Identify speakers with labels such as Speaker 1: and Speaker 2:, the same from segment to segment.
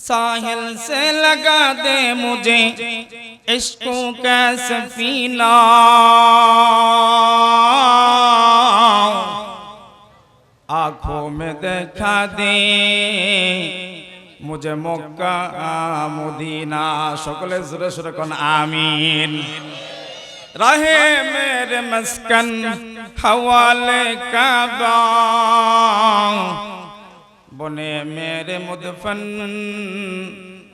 Speaker 1: साहिल से लगा दे मुझे इश्कों का सफीना, आँखों में देखा दे मुझे मक्का मदीना। सकले सुरे सुरे कौन आमीन। रहे मेरे मस्कन हवाले काबा, बने मेरे मुदफन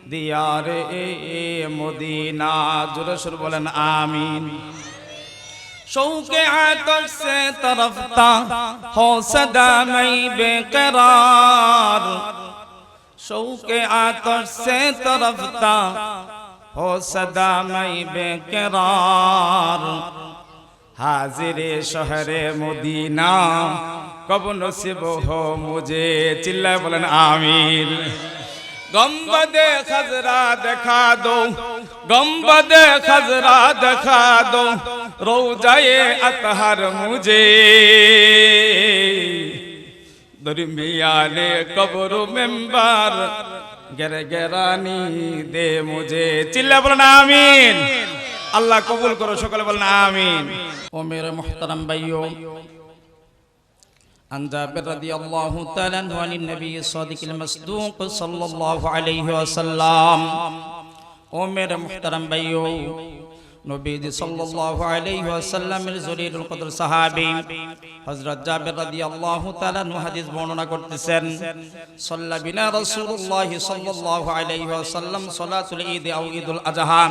Speaker 1: दियारे मदीना। जुरे सुर बोलें आमीन। शौक़े आतिश से तरफता हो सदा मैं बेकरार, शौक़े आतिश से तरफता हो सदा मैं बेकरार। हाजिरे शहरे मदीना कब नसीब हो मुझे। चिल्लाए बोलें आमीन। गंबदे खजरा दिखा दो, गंबदे खजरा दिखा दो, रोजाए अतहर मुझे। दरमियाने कब्र मेंबर गिरगिरानी दे मुझे। चिल्ला बोलें आमीन। अल्लाह कबूल करो, सकले बोलें आमीन। ओ मेरे मुहतरम भाइयों, अन जाबिर रदियल्लाहु तआला अन्हु अन नबी सादिक़िल मस्दूक़ सल्लल्लाहु अलैहि वसल्लम। ओ मेरे मुहतरम भाइयों, नबी सल्लल्लाहु अलैहि वसल्लम ज़लीलुल क़द्र सहाबी हज़रत जाबिर रदियल्लाहु तआला अन्हु हदीस बर्णना करतेছেন, सल्ला बिना रसूलुल्लाह सल्लल्लाहु अलैहि वसल्लम सलातुल ईद औ ईदुल আযহা।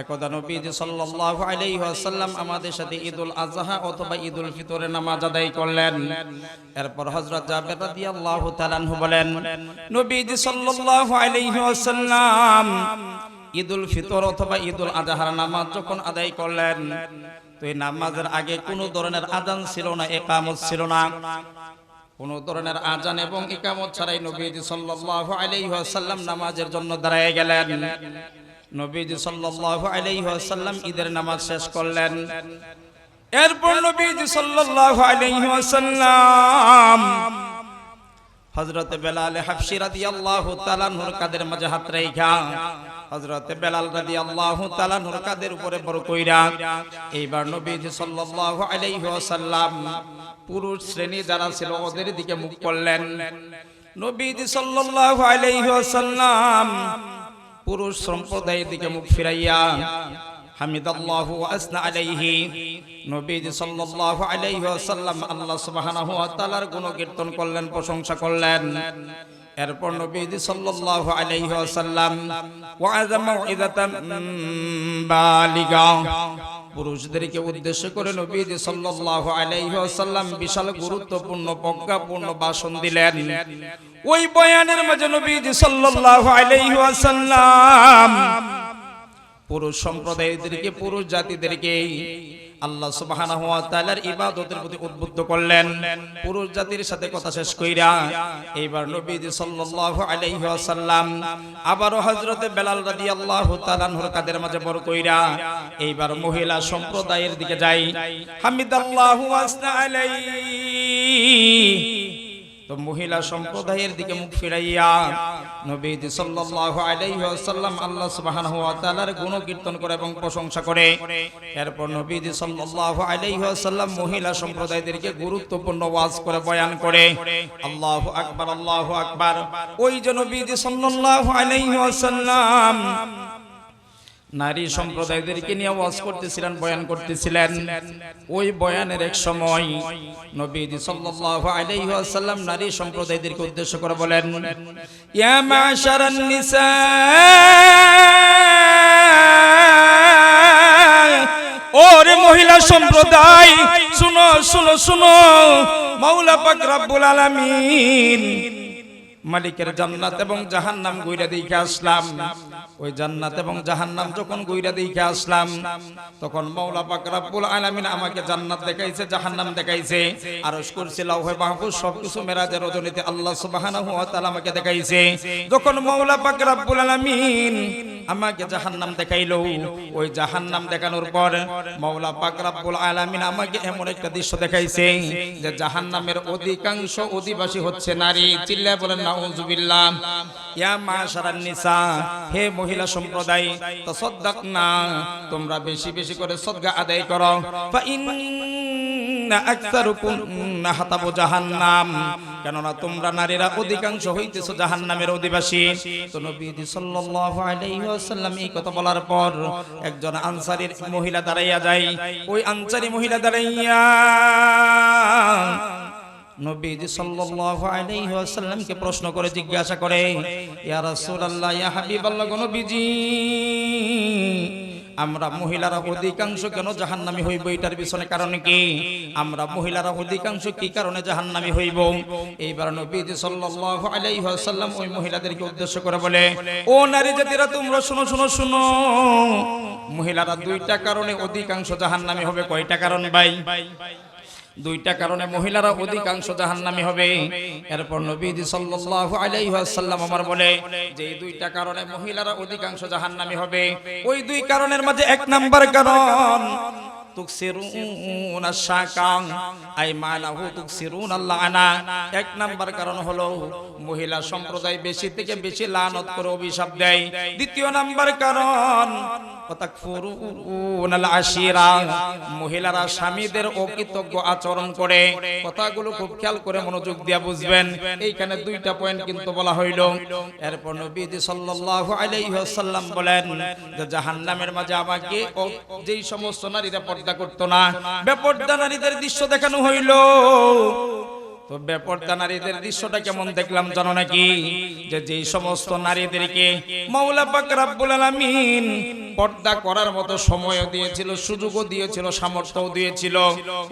Speaker 1: একদা নবী সাল্লাল্লাহু আলাইহি ওয়াসাল্লাম আমাদের সাথে ঈদুল আযহা অথবা ঈদুল ফিতরের নামাজ আদায় করলেন। এরপর হযরত জাবের রাদিয়াল্লাহু তাআলা আনহু বলেন, নবী সাল্লাল্লাহু আলাইহি ওয়াসাল্লাম ঈদুল ফিতর অথবা ঈদুল আযহার নামাজ যখন আদায় করলেন, তো এই নামাজের আগে কোনো ধরনের আযান ছিল না, ইকামত ছিল না। কোনো ধরনের আযান এবং ইকামত ছাড়াই নবী সাল্লাল্লাহু আলাইহি ওয়াসাল্লাম নামাজের জন্য দাঁড়িয়ে গেলেন। নবীজি সাল্লাল্লাহু আলাইহি ওয়াসাল্লাম ঈদের নামাজ শেষ করলেন। এরপর নবীজি সাল্লাল্লাহু আলাইহি ওয়াসাল্লাম হযরত বেলাল হাবশী রাদিয়াল্লাহু তাআলা আনহুর কাঁধের মাঝে হাত রাখা হযরত বেলাল রাদিয়াল্লাহু তাআলা আনহুর কাঁধের উপরে বড় কইরা এইবার নবীজি সাল্লাল্লাহু আলাইহি ওয়াসাল্লাম পুরুষ শ্রেণী যারা ছিল ওদের দিকে মুখ করলেন। নবীজি সাল্লাল্লাহু আলাইহি ওয়াসাল্লাম পুরুষ সম্প্রদায়ের দিকে মুখ ফিরাইয়া হামিদাল্লাহু ওয়া আসনা আলাইহি, নবীজি সাল্লাল্লাহু আলাইহি ওয়াসাল্লাম আল্লাহ সুবহানাহু ওয়া তাআলার গুণকীর্তন করলেন, প্রশংসা করলেন। এরপর নবীজি সাল্লাল্লাহু আলাইহি ওয়াসাল্লাম ওয়া'আযা মাউইযাতান বালিগা, পুরুষদেরকে উদ্দেশ্য করে নবীজি সাল্লাল্লাহু আলাইহি ওয়াসাল্লাম বিশাল গুরুত্বপূর্ণ প্রজ্ঞাপূর্ণ ভাষণ দিলেন। ওই বয়ানের মাঝে নবীজি সাল্লাল্লাহু আলাইহি ওয়াসাল্লাম পুরুষ সম্প্রদায়দেরকে, পুরুষ জাতিদেরকে আল্লাহ সুবহানাহু ওয়া তাআলার ইবাদতের প্রতি উদ্বুদ্ধ করলেন। পুরুষ জাতির সাথে কথা শেষ কইরা এইবার নবীজি সাল্লাল্লাহু আলাইহি ওয়াসাল্লাম আবারো হযরত বেলাল রাদিয়াল্লাহু তাআলা আনহুর কাদের মাঝে বড় কইরা এইবার মহিলা সম্প্রদায়ের দিকে যাই। হামিদাল্লাহু ওয়া আসনা আলাইহি, তো মহিলা সম্প্রদায়ের দিকে মুখ ফিরাইয়া নবীজি সাল্লাল্লাহু আলাইহি ওয়াসাল্লাম আল্লাহ সুবহানাহু ওয়া তাআলার গুণকীর্তন করে এবং প্রশংসা করে। এরপর নবীজি সাল্লাল্লাহু আলাইহি ওয়াসাল্লাম মহিলা সম্প্রদায়দেরকে গুরুত্বপূর্ণ ওয়াজ করে বয়ান করে। আল্লাহু আকবার, আল্লাহু আকবার। ওই যে নবীজি সাল্লাল্লাহু আলাইহি ওয়াসাল্লাম নারী সম্প্রদায়দেরকে নিয়ে ওয়াজ করতেছিলেন, বয়ান করতেছিলেন। ওই বয়ানের এক সময় নবীজি সাল্লাল্লাহু আলাইহি ওয়াসাল্লাম নারী সম্প্রদায়দেরকে উদ্দেশ্য করে বলেন, ইয়া মাশারান নিসা, ওরে মহিলা সম্প্রদায়, শুনো শুনো শুনো, মাওলা পাক রব্বুল আলামিন মালিকের জান্নাত এবং জাহান্নাম গইরা দেখে আসলাম। ওই জান্নাত এবং জাহান্নাম যখন গইরা দেখে আসলাম, তখন মাওলা পাক রব্বুল আলামিন আমাকে জান্নাত দেখাইছে, জাহান্নাম দেখাইছে। আরশ কুরসি লাওহে মাহফুজ সবকিছু মেরাজের রজনীতে আল্লাহ সুবহানাহু ওয়া তাআলা আমাকে দেখাইছে। যখন মাওলা পাক রব্বুল আলামিন আমাকে জাহান্নাম দেখাইলো। ওই জাহান্নাম দেখানোর পর মাওলা পাক রব্বুল আলামিন আমাকে এমন একটা দৃশ্য দেখাইছে যে জাহান্নামের অধিকাংশ অধিবাসী হচ্ছে নারী। চিল্লায় বলেন নাউজুবিল্লাহ। ইয়া মাশারান নিসা, হে মহিলা সম্প্রদায়, তাসাদদাকনা, তোমরা বেশি বেশি করে সদকা আদায় করো। ফা ইন্না আকসারুকুম হাতাবু জাহান্নাম, কেননা তোমরা নারীরা অধিকাংশ হইতেছো জাহান্নামের অধিবাসী। তো নবীজি সাল্লাল্লাহু আলাইহি ওয়াসাল্লাম এই কথা বলার পর একজন আনসারী মহিলা দাঁড়াইয়া যায়। ওই আনসারী মহিলা দাঁড়াইয়া নবীজি সাল্লাল্লাহু আলাইহি ওয়াসাল্লামকে প্রশ্ন করে জিজ্ঞাসা করে, ইয়া রাসূলুল্লাহ, ইয়া হাবিবাল্লাহ, নবীজি, আমরা মহিলারা অধিকাংশ কেন জাহান্নামী হইব? এটার পিছনে কারণ কি? আমরা মহিলারা অধিকাংশ কি কারণে জাহান্নামী হইব? এইবার নবীজি সাল্লাল্লাহু আলাইহি ওয়াসাল্লাম ওই মহিলাদেরকে উদ্দেশ্য করে বলে, ও নারী জাতিরা, তোমরা শুনো শুনো শুনো, মহিলারা দুইটা কারণে অধিকাংশ জাহান্নামী হবে। কয়টা কারণ ভাই? দুইটা কারণে মহিলারা অধিকাংশ জাহান্নামী হবে। এরপর নবীজি সাল্লাল্লাহু আলাইহি ওয়াসাল্লাম আমার বলে যে এই দুইটা কারণে মহিলারা অধিকাংশ জাহান্নামী হবে। ওই দুই কারণের মাঝে এক নাম্বার কারণ তুকসিরুনা শাকাং, আই মানাহু তুকসিরুনা লানা। এক নাম্বার কারণ হলো মহিলা সম্প্রদায় বেশি থেকে বেশি লানত করে অভিশাপ দেয়। দ্বিতীয় নাম্বার কারণ তাকফুরুনাল আশিরা, মহিলারা স্বামীদের অকৃতজ্ঞ আচরণ করে। কথাগুলো খুব খেয়াল করে মনোযোগ দিয়ে বুঝবেন, এইখানে দুইটা পয়েন্ট কিন্তু বলা হইল। এরপর নবীজি সাল্লাল্লাহু আলাইহি ওয়াসাল্লাম বলেন যে জাহান্নামের মাঝে আমাকে যেই সমস্ত নারীরা পর্দা করতো না, বেপর্দা নারীদের দৃশ্য দেখানো হইল। তো বেপর্দা নারীদের দৃশ্যটা কেমন দেখলাম জানো নাকি? যে যেই সমস্ত নারীদেরকে মাওলা পাক রব্বুল আলামিন পর্দা করার মতো সময়ও দিয়েছিল, সুযোগও দিয়েছিল, সামর্থ্যও দিয়েছিল।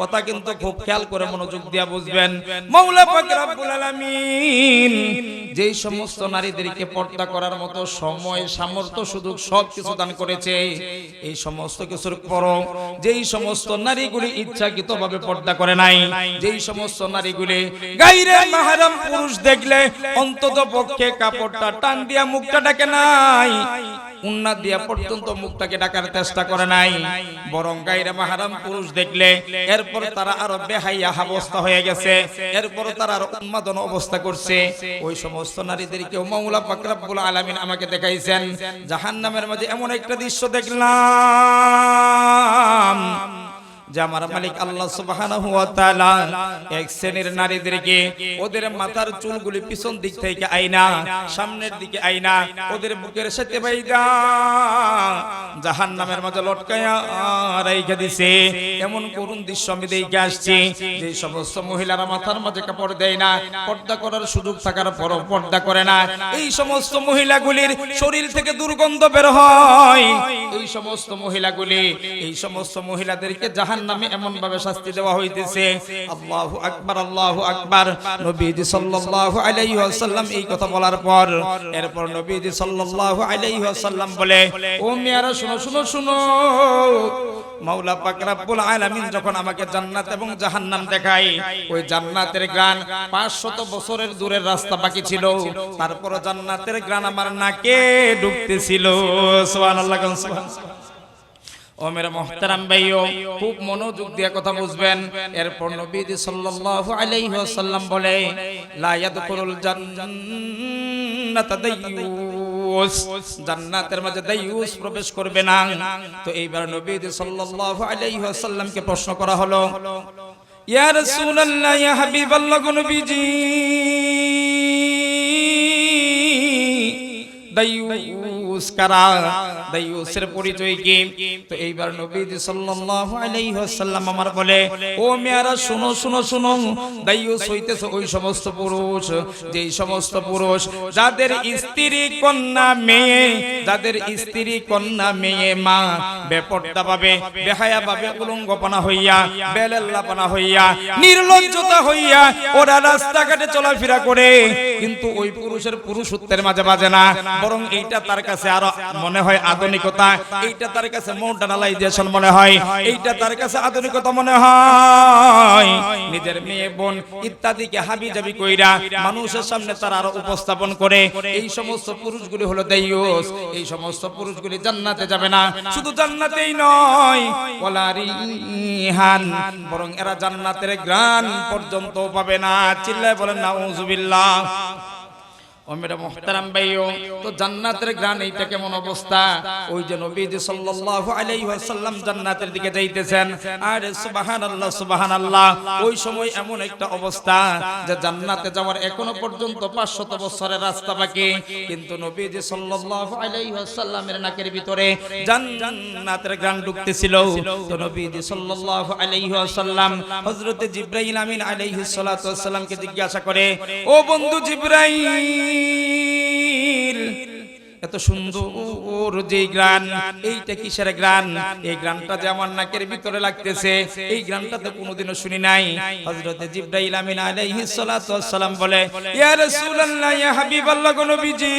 Speaker 1: কথা কিন্তু খুব খেয়াল করে মনোযোগ দিয়ে বুঝবেন। মাওলা পাক রব্বুল আলামিন যেই সমস্ত নারীদেরকে পর্দা করার মতো সময়, সামর্থ্য, সুযোগ সবকিছু দান করেছে, এই সমস্ত কিছুর পরও যেই সমস্ত নারীগুলি ইচ্ছাকৃতভাবে পর্দা করে নাই, যেই সমস্ত নারীগুলি গায়রে মাহরাম পুরুষ দেখলে অন্তত পক্ষে কাপড়টা টান দিয়া মুখটা ঢাকে নাই, উন্নাত দিয়া পর্যন্ত মুখটাকে ঢাকার চেষ্টা করে নাই, বরং গায়রে মাহরাম পুরুষ দেখলে এরপর তারা আরো বেহাইয়া অবস্থা হয়ে গেছে, এরপর তারা আরো উন্মাদন অবস্থা করছে, ওই সমস্ত নারীদেরকে মাওলা পাক রব্বুল আলামিন আমাকে দেখাইছেন জাহান্নামের মাঝে এমন একটা দৃশ্য দেখলাম যে আমার মালিক আল্লাহ সুবহানাহু ওয়া তাআলা এক শ্রেণীর নারীদেরকে ওদের মাথার চুলগুলি পিছন দিক থেকে আইনা, সামনের দিকে আইনা, ওদের বুকের সাথে বাইদা জাহান্নামের মাঝে লটকায়া রাইখা দিছে। এমন করুণ দৃশ্য আমি দেখে আসছি। যে সমস্ত মহিলারা মাথার মাঝে কাপড় দেয় না, পর্দা করার সুযোগ থাকার পরও পর্দা করে না, এই সমস্ত মহিলাগুলির শরীর থেকে দুর্গন্ধ বের হয়। এই সমস্ত মহিলাগুলি, এই সমস্ত মহিলাদেরকে জাহান্নামে এমন ভাবে শাস্তি দেওয়া হইতেছে। আল্লাহু আকবার, আল্লাহু আকবার। নবীজি সাল্লাল্লাহু আলাইহি ওয়াসাল্লাম এই কথা বলার পর এরপর নবীজি সাল্লাল্লাহু আলাইহি ওয়াসাল্লাম বলে, ও মেয়েরা শুনো শুনো শুনো, মাওলা পাক রব্বুল আলামিন যখন আমাকে জান্নাত এবং জাহান্নাম দেখায়, ওই জান্নাতের গ্রান 500 বছরের দূরের রাস্তা বাকি ছিল, তারপর জান্নাতের গ্রান আমার নাকে ঢুকতেছিল। সুবহানাল্লাহ, সুবহানাল্লাহ। ও মেরা মুহতারাম ভাইও, খুব মনোযোগ দিয়ে কথা বুঝবেন। এরপর নবীজি সাল্লাল্লাহু আলাইহি ওয়াসাল্লাম বলে, লা ইয়াদখুলুল জান্নাতা দাইয়ুস, জান্নাতের মাঝে দাইয়ুস প্রবেশ করবে না। তো এইবার নবীজি সাল্লাল্লাহু আলাইহি ওয়াসাল্লামকে প্রশ্ন করা হলো, ইয়া রাসূলুল্লাহ, ইয়া হাবিবাল্লাহ, নবীজি, দাইয়ুস কারা, দাইয়ুসের পরিচয় কি? তো এইবার নবীজি সাল্লাল্লাহু আলাইহি ওয়াসাল্লাম আমার বলে, ও মেয়েরা শুনো শুনো শুনো, দাইয়ুস হইতেছে ওই সমস্ত পুরুষ, যেই সমস্ত পুরুষ যাদের স্ত্রী কন্যা মেয়ে, যাদের স্ত্রী কন্যা মেয়ে মা বেপর্দা ভাবে, বেহায়া ভাবে, উলঙ্গপনা হইয়া, বেলেল্লাপনা হইয়া, নির্লজ্জতা হইয়া ওরা রাস্তাঘাটে চলাফেরা করে, কিন্তু ওই পুরুষ পুরুষের পুরুষত্বের মাঝে বাজে না, বরং এইটা তার কাছে আরো মনে হয় আধুনিকতা, এইটা তার কাছে মডার্নাইজেশন মনে হয়, এইটা তার কাছে আধুনিকতা মনে হয়। নিজের মেয়ে বোন ইত্যাদিকে হাবিজাবি কইরা মানুষের সামনে তারা আরো উপস্থাপন করে। এই সমস্ত পুরুষগুলি হলো দাইয়ুস। এই সমস্ত পুরুষগুলি জান্নাতে যাবে না। শুধু জান্নাতেই নয়, ওয়ালা রিহান, বরং এরা জান্নাতের ঘ্রাণ পর্যন্ত পাবে না। চিল্লায় বলেন নাউজুবিল্লাহ। ও মেরা মুহতারাম ভাইও, তো জান্নাতের ঘ্রাণ এইটা কেমন অবস্থা? ওই যে নবীজি সাল্লাল্লাহু আলাইহি ওয়াসাল্লাম জান্নাতের দিকে যাইতেছেন, আরে সুবহানাল্লাহ সুবহানাল্লাহ, ওই সময় এমন একটা অবস্থা যে জান্নাতে যাওয়ার এখনো পর্যন্ত 500 বছরের রাস্তা বাকি। কিন্তু নবীজি সাল্লাল্লাহু আলাইহি ওয়াসাল্লামের নাকের ভিতরে জান্নাতের ঘ্রাণ ঢুকতেছিল। তো নবীজি সাল্লাল্লাহু আলাইহি ওয়াসাল্লাম হযরতে জিবরাইল আমিন আলাইহিস সালাতু ওয়াসসালামকে জিজ্ঞাসা করে, ও বন্ধু জিবরাইল, এত সুন্দর যে গ্রান, এইটা কিসের গ্রান? এই গ্রানটা যে আমার নাকের ভিতরে লাগতেছে, এই গ্রানটা তো কোনোদিনও শুনি নাই। হযরতে জিবরাইল আমিন আলাইহিস সালাতু ওয়াসসালাম বলে, ইয়া রাসূলুল্লাহ, ইয়া হাবিবাল্লাহ, গো নবীজি,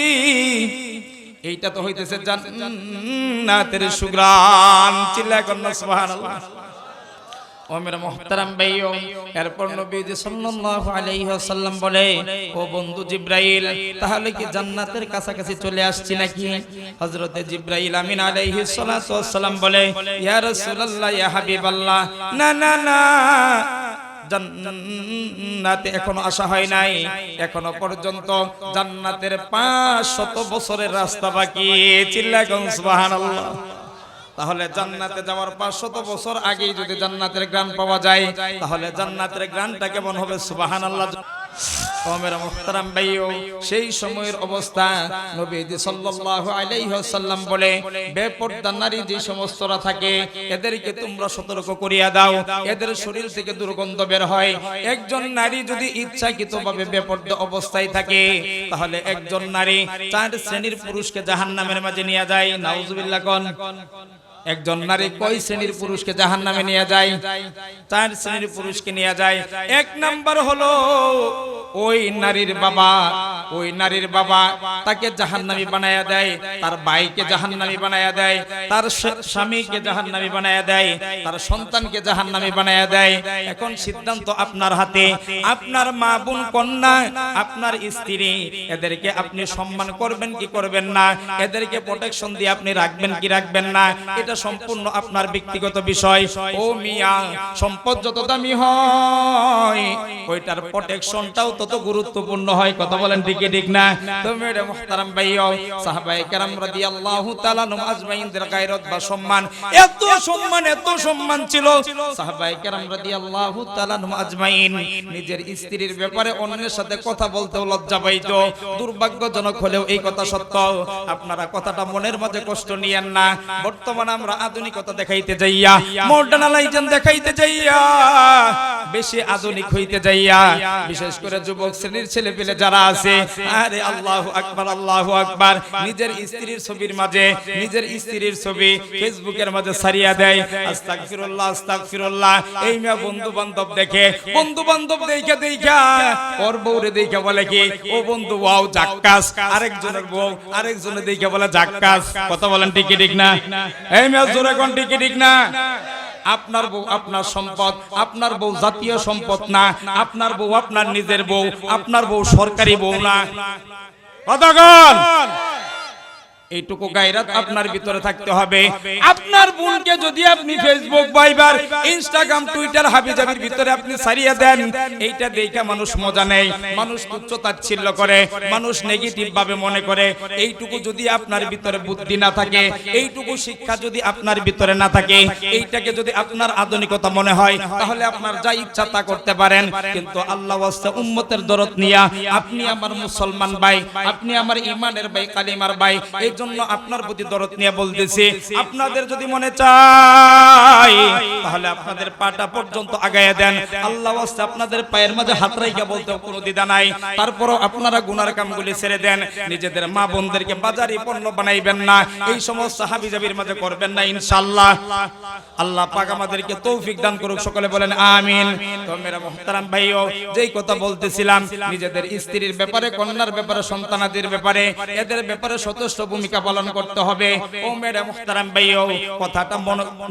Speaker 1: এইটা তো হইতেছে জান্নাতের সুগ্রান। চিল্লায় কন্না সুবহানাল্লাহ। ও মেরা মুহতারাম ভাইও, এরপর নবীজি সাল্লাল্লাহু আলাইহি ওয়াসাল্লাম বলে, ও বন্ধু জিবরাইল, তাহলে কি জান্নাতের কাছাকাছি চলে আসছি নাকি? হযরতে জিবরাইল আমিন আলাইহিস সালাতু ওয়াসসালাম বলে, ইয়া রাসূলুল্লাহ, ইয়া হাবিবাল্লাহ, না না না, জান্নাতে এখনো আসা হয় নাই, এখনো পর্যন্ত জান্নাতের 500 বছরের রাস্তা বাকি। চিল্লায় কোন সুবহানাল্লাহ। তাহলে জান্নাতে যাওয়ার 500 বছর আগেই যদি জান্নাতের ঘ্রাণ পাওয়া যায়, তাহলে জান্নাতের ঘ্রাণটা কেমন হবে? সুবহানাল্লাহ। ও মেরা মুহতারাম ভাইও, সেই সময়ের অবস্থা নবীজি সাল্লাল্লাহু আলাইহি ওয়াসাল্লাম বলে, বেপরদা নারী যে সমস্তরা থাকে, এদেরকে তোমরা সতর্ক করিয়া দাও, এদের শরীর থেকে দুর্গন্ধ বের হয়। একজন নারী যদি ইচ্ছাকৃতভাবে বেপরদা অবস্থায় থাকে, তাহলে একজন নারী 4 শ্রেণীর পুরুষকে জাহান্নামের মাঝে নিয়ে যায়। নাউজুবিল্লাহ কোন। একজন নারী কয় শ্রেণীর পুরুষকে জাহান্নামে নিয়ে যায়? 4 শ্রেণীর পুরুষকে নিয়ে যায়। 1 নাম্বার হলো ওই নারীর বাবা। ওই নারীর বাবা তাকে জাহান্নামী বানায়া দেয়, তার ভাইকে জাহান্নামী বানায়া দেয়, তার স্বামীকে জাহান্নামী বানায়া দেয়, তার সন্তানকে জাহান্নামী বানায়া দেয়। এখন সিদ্ধান্ত আপনার হাতে। আপনার মা বোন কন্যা, আপনার স্ত্রী, এদেরকে আপনি সম্মান করবেন কি করবেন না, এদেরকে প্রোটেকশন দিয়ে আপনি রাখবেন কি রাখবেন না, এটা সম্পূর্ণ আপনার ব্যক্তিগত বিষয়। ও মিয়া, সম্পদ যত দামি হয়, ওইটার প্রোটেকশনটাও তত গুরুত্বপূর্ণ হয়। কথা বলেন ঠিক ঠিক না? তো মেরে মুহতারাম ভাইও, সাহাবায়ে কেরাম রাদিয়াল্লাহু তাআলা আনহুম আজমাইনদের গায়রত বা সম্মান, এত সম্মান ছিল। সাহাবায়ে কেরাম রাদিয়াল্লাহু তাআলা আনহুম আজমাইন নিজের স্ত্রীর ব্যাপারে অন্যের সাথে কথা বলতেও লজ্জা পাইতো। দুর্ভাগ্যজনক হলেও এই কথা সত্য। আপনারা কথাটা মনের মাঝে কষ্ট নিয়েন না। বর্তমানে আমরা আধুনিকতা দেখাইতে যাইয়া, মডার্নাইজেশন দেখাইতে যাইয়া, বেশি আধুনিক হইতে যাইয়া, বিশেষ করে যুবক শ্রেণীর ছেলে পেলে যারা আছে, আরে আল্লাহু আকবার, আল্লাহু আকবার, নিজের স্ত্রীর ছবির মাঝে নিজের স্ত্রীর ছবি ফেসবুকের মাঝে ছাড়িয়া দেয়। আস্তাগফিরুল্লাহ আস্তাগফিরুল্লাহ। এই মেয়ে বন্ধু বান্ধব দেখে, বন্ধু বান্ধব দেখা ওর বউরে দেখে বলে কি, ও বন্ধু ওয়াও জাক্কাস। আরেকজনের বউ আরেকজনে দেখে বলে জাক্কাস। কথা বলেন ঠিক ঠিক না? এই মেয়ে জোরে কোন ঠিক ঠিক না? আপনার বউ আপনার সম্পদ, আপনার বউ জাতীয় সম্পদ না, আপনার বউ আপনার নিজের বউ, আপনার বউ সরকারি বউ না। কতক্ষণ? এইটুকু গায়রাত আপনার ভিতরে থাকতে হবে। আপনার বোনকে যদি আপনি ফেসবুক, ভাইবার, ইনস্টাগ্রাম, টুইটার হাবিজাবির ভিতরে আপনি ছাড়িয়ে দেন, এইটা দেখে মানুষ মজা নেয়, মানুষ তুচ্ছ-তাচ্ছিল্য করে, মানুষ নেগেটিভ ভাবে মনে করে। এইটুকু যদি আপনার ভিতরে বুদ্ধি না থাকে, এইটুকু শিক্ষা যদি আপনার ভিতরে না থাকে, এইটাকে যদি আপনার আধুনিকতা মনে হয়, তাহলে আপনার যা ইচ্ছা তা করতে পারেন। কিন্তু আল্লাহ ওয়াস্তে উম্মতের দরদ নিয়া, আপনি আমার মুসলমান ভাই, আপনি আমার ঈমানের ভাই, কালিমার ভাই, এই জন্য আপনার প্রতি দরদ নিয়ে বলতেছি, আপনাদের যদি মনে চায় তাহলে আপনাদের পাটা পর্যন্ত আগায়া দেন। আল্লাহ ওয়াস্তে আপনাদের পায়ের মাঝে হাত রাইখা বলতে কোনো দ্বিধা নাই। তারপরও আপনারা গুনার কামগুলি ছেড়ে দেন। নিজেদের মা বোনদেরকে বাজারি পণ্য বানাইবেন না, এই সমস্ত হাবিজাবির মাঝে করবেন না ইনশাআল্লাহ। আল্লাহ পাক আমাদেরকে তৌফিক দান করুক, সকলে বলেন আমিন। তো মেরা মুহতারাম ভাইও, যেই কথা বলতেছিলাম নিজেদের স্ত্রীর ব্যাপারে, কন্যার ব্যাপারে, সন্তানাদের ব্যাপারে, এদের ব্যাপারে যথেষ্ট ভূমিকা পালন করতে হবে। ও মেরা মুহতারাম ভাইও, কথাটা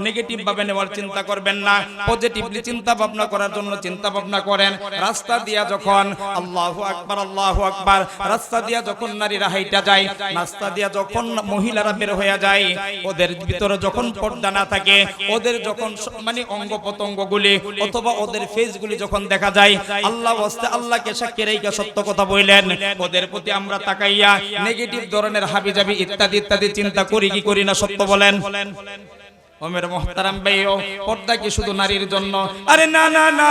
Speaker 1: নেগেটিভ ভাবে নেওয়ার চিন্তা করবেন না, পজিটিভলি চিন্তা ভাবনা করার জন্য চিন্তা ভাবনা করেন। রাস্তা দিয়া যখন আল্লাহু আকবার আল্লাহু আকবার, রাস্তা দিয়া যখন নারীরা হাইটা যায়, রাস্তা দিয়া যখন মহিলারা বের হয়ে যায়, ওদের ভিতরে যখন পর্দা না থাকে, ওদের যখন মানে অঙ্গ প্রত্যঙ্গগুলি অথবা ওদের ফেসগুলি যখন দেখা যায়, আল্লাহ ওয়াস্তে আল্লাহকে সাক্ষী রেখে সত্য কথা বললেন, ওদের প্রতি আমরা তাকাইয়া নেগেটিভ ধরনের হাবিজাবি ইত্যাদি ইত্যাদি চিন্তা করি কি করি না, সত্য বলেন। ওমের মুহতারাম ভাইও, পর্দা কি শুধু নারীর জন্য? আরে না না না,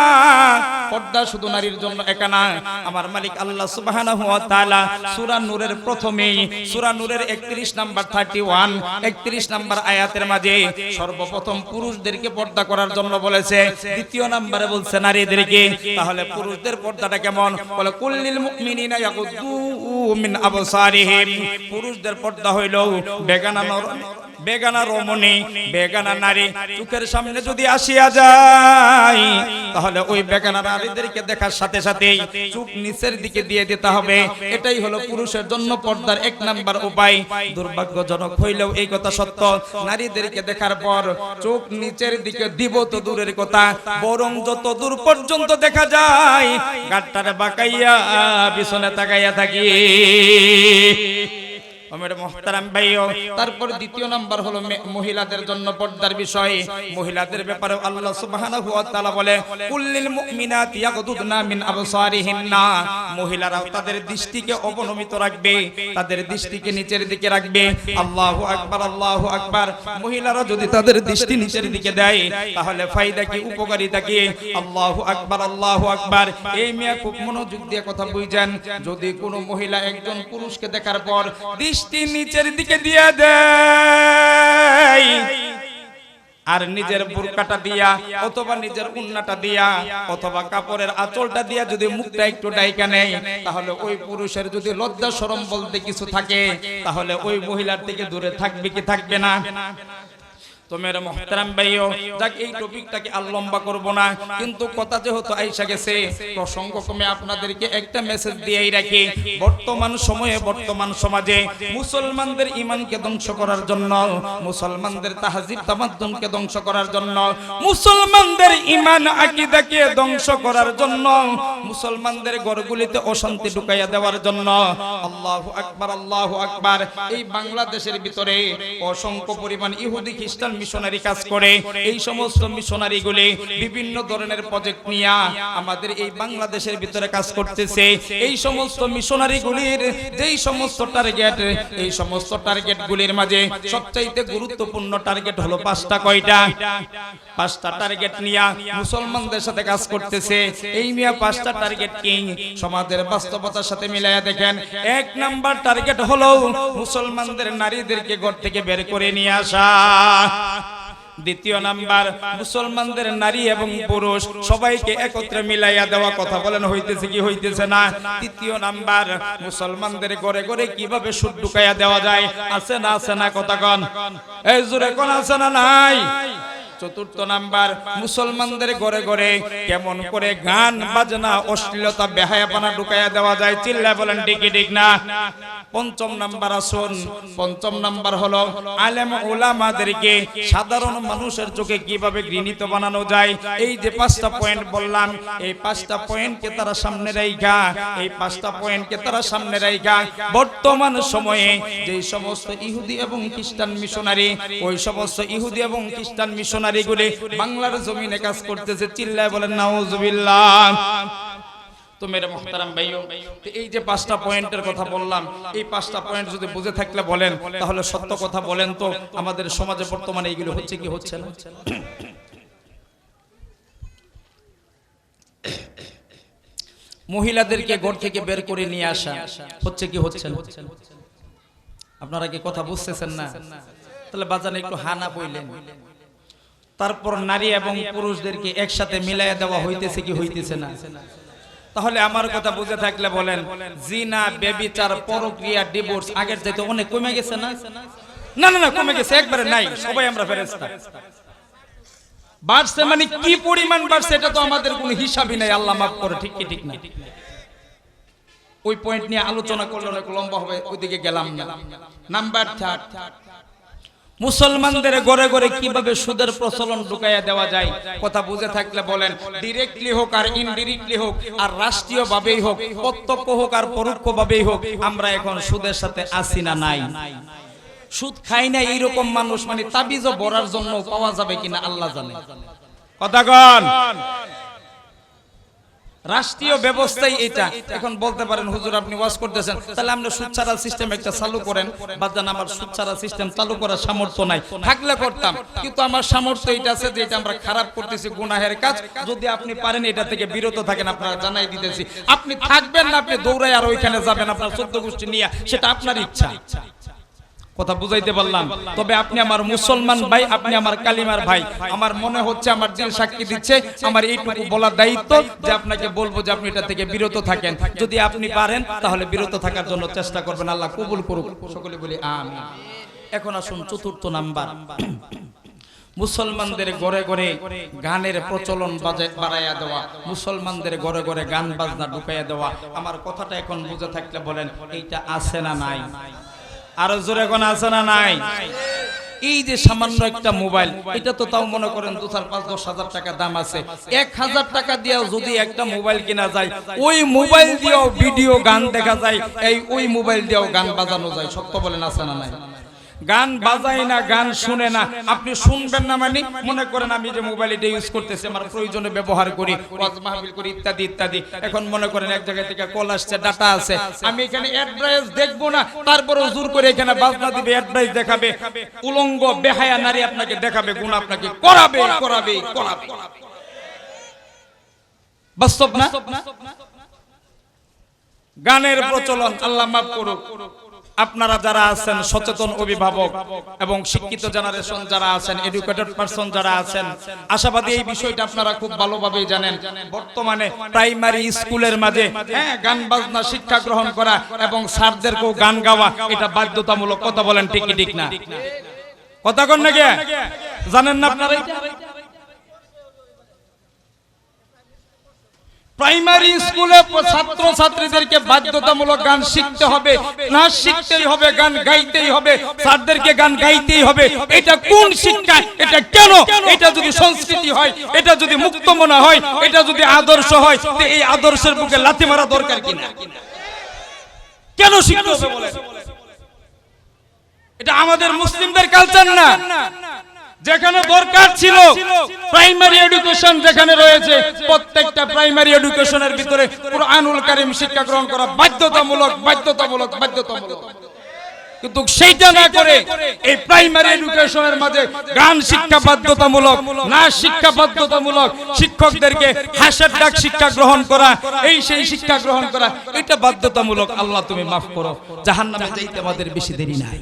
Speaker 1: পর্দা শুধু নারীর জন্য একা না। আমার মালিক আল্লাহ সুবহানাহু ওয়া তাআলা সূরা নূরের প্রথমেই, সূরা নূরের 31 নাম্বার 31 31 নাম্বার আয়াতের মাঝে সর্বপ্রথম পুরুষদেরকে পর্দা করার জন্য বলেছে, দ্বিতীয় নম্বরে বলছে নারীদেরকে। তাহলে পুরুষদের পর্দাটা কেমন? বলে কুল্লিল মুমিনিনা ইয়াগুদ্দু মিন আবসারিহিম। পুরুষদের পর্দা হইল বেগানা রমণী, বেগানা নারী চোখের সামনে যদি আসিয়া যায়, তাহলে ওই বেগানা নারীদেরকে দেখার সাথে সাথেই চোখ নিচের দিকে দিয়ে দিতে হবে। এটাই হলো পুরুষের জন্য পর্দার এক নাম্বার উপায়। দুর্ভাগ্যজনক হইলেও এই কথা সত্য, নারীদেরকে দেখার পর চোখ নিচের দিকে দিব তো দূরের কথা, বরং যত দূর পর্যন্ত দেখা যায় গাট্টারে বাঁকাইয়া পিছনে তাকাইয়া থাকি। ওমের মুহতারাম ভাইও, তারপর দ্বিতীয় নাম্বার হলো মহিলাদের জন্য পর্দার বিষয়। মহিলাদের ব্যাপারে আল্লাহ সুবহানাহু ওয়া তাআলা বলে, কুল্লিল মুমিনাতি ইয়াগুদুদনা মিন আবসারিহিন্না। মহিলারাও তাদের দৃষ্টিকে অবনমিত রাখবে, তাদের দৃষ্টিকে নিচের দিকে রাখবে। আল্লাহু আকবার আল্লাহু আকবার। মহিলারা যদি তাদের দৃষ্টি নিচের দিকে দেয়, তাহলে ফায়দা কি, উপকারিতা কি? আল্লাহু আকবার আল্লাহু আকবার। এই মেয়ে খুব মনোযোগ দিয়ে কথা বুঝেন। যদি কোনো মহিলা একজন পুরুষকে দেখার পর দৃষ্টি নিচের দিকে দিয়ে দেয়, আর নিজের বুরকাটা দিয়া অথবা নিজের উন্নাটা দিয়া অথবা কাপড়ের আঁচলটা দিয়া যদি মুখটা একটু ডাইকা নেয়, তাহলে ওই পুরুষের যদি লজ্জা শরম বলতে কিছু থাকে, তাহলে ওই মহিলার থেকে দূরে থাকবে কি থাকবে না? তো মেরে মুহতারাম ভাইও, যাক এই টপিকটাকে আর লম্বা করব না, কিন্তু কথা যেহেতু আইসা গেছে, প্রসঙ্গ কমে আপনাদেরকে একটা মেসেজ দিয়েই রাখি। বর্তমান সময়ে, বর্তমান সমাজে মুসলমানদের ঈমানকে ধ্বংস করার জন্য, মুসলমানদের তাহজিব তামাদ্দুনকে ধ্বংস করার জন্য, মুসলমানদের ঈমান আকীদাকে ধ্বংস করার জন্য, মুসলমানদের ঘরগুলিতে অশান্তি ঢুকাইয়া দেওয়ার জন্য, আল্লাহু আকবার আল্লাহু আকবার, এই বাংলাদেশের ভিতরে অসংখ্য পরিমাণ ইহুদি খ্রিস্টান মিশনারি কাজ করে। এই সমস্ত মিশনারিগুলি বিভিন্ন ধরনের প্রজেক্ট নিয়ে আমাদের এই বাংলাদেশের ভিতরে কাজ করতেছে। এই সমস্ত মিশনারিগুলির যেই সমস্ত টার্গেট, এই সমস্ত টার্গেটগুলির মাঝে সবচাইতে গুরুত্বপূর্ণ টার্গেট হলো পাঁচটা। কয়টা? পাঁচটা টার্গেট নিয়ে মুসলমানদের সাথে কাজ করতেছে। এই মিয়া পাঁচটা টার্গেট কি সমাজের বাস্তবতার সাথে মিলাইয়া দেখেন। এক নাম্বার টার্গেট হলো মুসলমানদের নারীদেরকে ঘর থেকে বের করে নিয়ে আসা। দ্বিতীয় নাম্বার, মুসলমানদের নারী এবং পুরুষ সবাইকে একত্রে মিলাইয়া দেওয়া। কথা বলেন হইতেছে কি হইতেছে না? তৃতীয় নাম্বার, মুসলমানদের ঘরে ঘরে কিভাবে সুদ ঢুকাইয়া দেওয়া যায়। আছে না আছে না? কথা কন, এই জোরে কোন আছে না নাই? চতুর্থ নাম্বার, মুসলমানদের ঘরে ঘরে কেমন করে গান বাজনা অশ্লীলতা বেহায়াপনা ঢুকাইয়া দেওয়া যায়। চিল্লায় বলেন ঠিক ঠিক না? পঞ্চম নাম্বার আসুন, পঞ্চম নাম্বার হলো আলেম উলামাদেরকে সাধারণ মানুষের চোখে কিভাবে ঘৃণিত বানানো যায়। এই যে পাঁচটা পয়েন্ট বললাম, এই পাঁচটা পয়েন্টকে তারা সামনে রাইখা, এই পাঁচটা পয়েন্টকে তারা সামনে রাইখা বর্তমান সময়ে যেই সমস্ত ইহুদি এবং খ্রিস্টান মিশনারি, ওই সমস্ত ইহুদি এবং খ্রিস্টান মিশনারিগুলি বাংলার জমিনে কাজ করতেছে। চিল্লায় বলেন নাউজুবিল্লাহ। তো মেরে মুহতারাম ভাইও, এই যে পাঁচটা পয়েন্টের কথা বললাম, এই পাঁচটা পয়েন্ট যদি বুঝে থাকলে বলেন, তাহলে সত্য কথা বলেন তো আমাদের সমাজে বর্তমানে এইগুলো হচ্ছে কি হচ্ছে না? মহিলাদেরকে ঘর থেকে বের করে নিয়ে আসা হচ্ছে কি হচ্ছে না? আপনারা কি কথা বুঝতেছেন না? তাহলে বাজানে একটু হানা বইলেন। তারপর নারী এবং পুরুষদেরকে একসাথে মিলাইয়া দেওয়া হইতেছে কি হইতেছে না? তাহলে আমার কথা বুঝে থাকলে বলেন, জিনা, ব্যভিচার, পরক্রিয়া, ডিভোর্স আগের চাইতে অনেক কমে গেছে না? না না না, কমে গেছে, একবারে নাই। সবাই আমরা ফেরেশতা। বাড়ছে মানে কি পরিমাণ বাড়ছে এটা তো আমাদের কোনো হিসাবই নাই, আল্লাহ মাফ করে। ঠিক কি ঠিক না? ওই পয়েন্ট নিয়ে আলোচনা করলে অনেক লম্বা হবে, ওইদিকে গেলাম না। নাম্বার 3, মুসলমানদের ঘরে ঘরে কিভাবে সুদের প্রচলন ঢুকাইয়া দেওয়া যায়? কথা বুঝে থাকলে বলেন, ডিরেক্টলি হোক আর ইনডিরেক্টলি হোক, আর রাষ্ট্রীয় ভাবেই হোক, প্রত্যক্ষ হোক আর পরোক্ষ ভাবেই হোক, আমরা এখন সুদের সাথে আছি না নাই? সুদ খাই না এইরকম মানুষ মানে তাবিজও বড়ার জন্য পাওয়া যাবে কিনা আল্লাহ জানে। কথা কন, রাষ্ট্রীয় ব্যবস্থাই এটা। এখন বলতে পারেন হুজুর আপনি ওয়াজ করতেছেন, তাহলে আমরা সুদ ছাড়া সিস্টেম একটা চালু করেন। বাজান আমার সুদ ছাড়া সিস্টেম চালু করার সামর্থ্য নাই, থাকলে করতাম, কিন্তু আমার সামর্থ্য এটা আছে যে এটা আমরা খারাপ করতেছি, গুনাহের কাজ। যদি আপনি পারেন এটা থেকে বিরত থাকেন, আপনারা জানাই দিতেছি। আপনি থাকবেন না, আপনি দৌড়াই আর ওইখানে যাবেন আপনার 14 গোষ্ঠী নিয়ে, সেটা আপনার ইচ্ছা। কথা বুঝাইতে পারলাম? তবে আপনি আমার মুসলমান ভাই, আপনি আমার কালিমার ভাই। আমার মনে হচ্ছে, আমার দিল সাক্ষী দিচ্ছে, আমার এইটুকু বলার দায়িত্ব যে আপনাকে বলবো যে আপনি এটা থেকে বিরত থাকেন। যদি আপনি পারেন তাহলে বিরত থাকার জন্য চেষ্টা করবেন, আল্লাহ কবুল করুক। সকলে বলি আমিন। এখন আসুন 4 নাম্বার, মুসলমানদের ঘরে ঘরে গানের প্রচলন বাড়াইয়া দেওয়া, মুসলমানদের ঘরে ঘরে গান বাজনা ঢুকাইয়া দেওয়া। আমার কথাটা এখন বুঝে থাকলে বলেন, এইটা আছে না নাই? আরো জোরে কোন আছে না নাই? এই যে সামান্য একটা মোবাইল, এটা তো তাও মনে করেন 2, 4, 5, 10 হাজার টাকা দাম আছে। 1000 টাকা দিয়েও যদি একটা মোবাইল কিনা যায়, ওই মোবাইল দিয়েও ভিডিও গান দেখা যায়, ওই মোবাইল দিয়েও গান বাজানো যায়। সত্য বলেন আছে না নাই? গান বাজাই না, গান শুনে না। আপনি শুনবেন না মানে মনে করেন আমি যে মোবাইল এটা ইউজ করতেছি, আমার প্রয়োজনে ব্যবহার করি, ওয়াজ মাহফিল করি, ইত্যাদি ইত্যাদি। এখন মনে করেন এক জায়গা থেকে কল আসছে, ডাটা আছে, আমি এখানে অ্যাড্রেস দেখবো না, তারপরে জোর করে এখানে বাজনা দিবে, অ্যাড্রেস দেখাবে, উলঙ্গ বেহায়া নারী আপনাকে দেখাবে, গুণ আপনাকে করাবে করাবে করাবে। বাস্তব না? গানের প্রচলন, আল্লাহ মাফ করুক। আপনারা যারা আছেন সচেতন অভিভাবক এবং শিক্ষিত জেনারেশন যারা আছেন, এডুকেটেড পারসন যারা আছেন, আশাবাদী এই বিষয়টা আপনারা খুব ভালোভাবেই জানেন। বর্তমানে প্রাইমারি স্কুলের মাঝে গান বাজনা শিক্ষা গ্রহণ করা এবং স্যারদেরকেও গান গাওয়া এটা বাধ্যতামূলক। কথা বলেন ঠিক কি ঠিক না? কথা কন নাকি? জানেন না আপনারা? প্রাইমারি স্কুলে ছাত্র ছাত্রীদেরকে বাধ্যতামূলক গান শিখতে হবে, না শিখতেই হবে, গান গাইতেই হবে, স্যারদেরকে গান গাইতেই হবে। এটা কোন শিক্ষা? এটা কেন? এটা যদি সংস্কৃতি হয়, এটা যদি মুক্তমনা হয়, এটা যদি আদর্শ হয়, তো এই আদর্শের বুকে লাথি মারা দরকার কিনা? কেন শিখতে হবে বলে? এটা আমাদের মুসলিমদের কালচার না। যেখানে দরকার ছিল প্রাইমারি এডুকেশন যেখানে রয়েছে, প্রত্যেকটা প্রাইমারি এডুকেশনের ভিতরে কুরআনুল কারীম শিক্ষা গ্রহণ করা বাধ্যতামূলক, বাধ্যতামূলক, বাধ্যতামূলক। কিন্তু সেইটা না করে এই প্রাইমারি এডুকেশনের মাঝে গান শিক্ষা বাধ্যতামূলক, নাচ শিক্ষা বাধ্যতামূলক, শিক্ষকদেরকে হাসির ডাক শিক্ষা গ্রহণ করা, এই সেই শিক্ষা গ্রহণ করা, এটা বাধ্যতামূলক। আল্লাহ তুমি মাফ করো, জাহান্নামে যাইতে আমাদের বেশি দেরি নাই।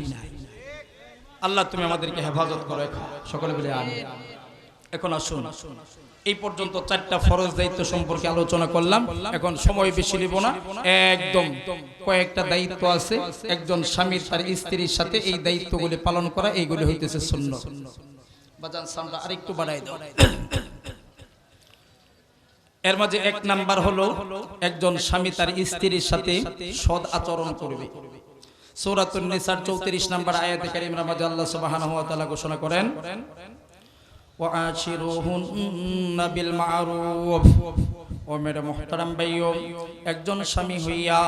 Speaker 1: আল্লাহ তুমি আমাদেরকে হেফাজত করো। সকলে বলে আমিন। এখন আসুন, এই পর্যন্ত 4টা ফরজ দায়িত্ব সম্পর্কে আলোচনা করলাম। এখন সময় বেশি নিব না, একদম কয়েকটা দায়িত্ব আছে একজন স্বামীর তার স্ত্রীর সাথে এই দায়িত্বগুলি পালন করা, এইগুলি হইতেছে সুন্নাত। বাজান সাউন্ডটা আরেকটু বাড়াই দাও। এর মাঝে 1 নাম্বার হলো একজন স্বামী তার স্ত্রীর সাথে সৎ আচরণ করবে। সূরাতুন নিসার 34 নম্বর আয়াতে কারিমার মধ্যে আল্লাহ সুবহানাহু ওয়া তাআলা ঘোষণা করেন, ওয়া আশিরুহুন্না বিল মা'রুফ। ও মেরে মুহতারাম ভাইও, একজন স্বামী হইয়া